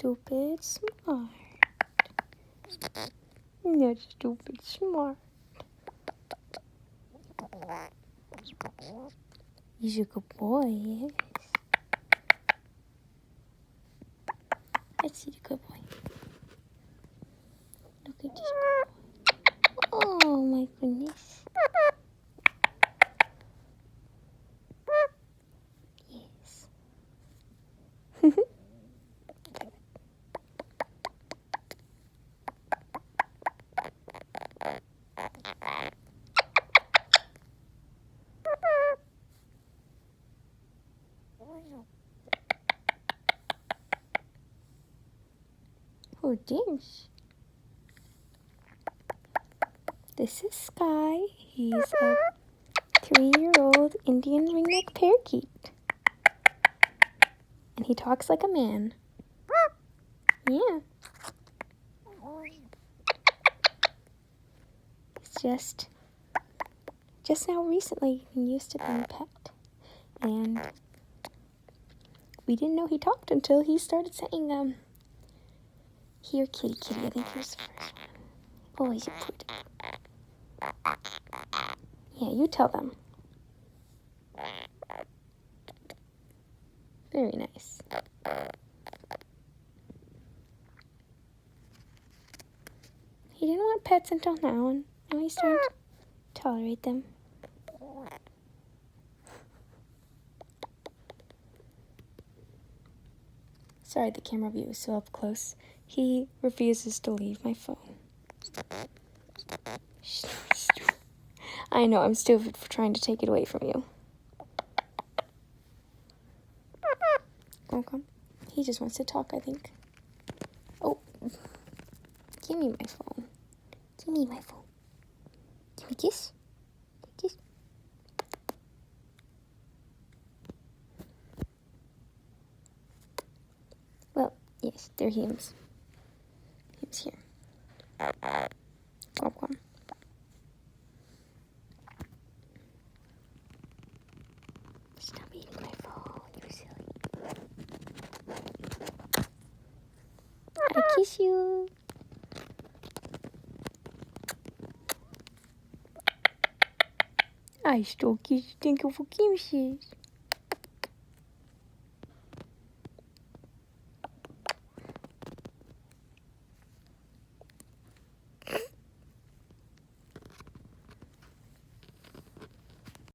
stupid smart. Not stupid smart. He's a good boy, yes. Let's see the good boy. Look at this good boy. Oh my goodness. Yes. Who's this? This is Sky. He's a 3-year-old Indian ringneck parakeet. And he talks like a man. Yeah. He's just now recently used to being a pet. And we didn't know he talked until he started saying, here, kitty, kitty. I think here's the first one. Oh, he's a good. Yeah, you tell them. Very nice. He didn't want pets until now, and now he's starting to tolerate them. Sorry, the camera view is so up close. He refuses to leave my phone. I know, I'm stupid for trying to take it away from you. Come. He just wants to talk, I think. Oh, give me my phone. Give me my phone. Give me a kiss. Kiss. Well, yes, they're hymns. Hymns here. Come. Stop eating my phone, you silly. I kiss you. I still kiss. Thank you for kisses.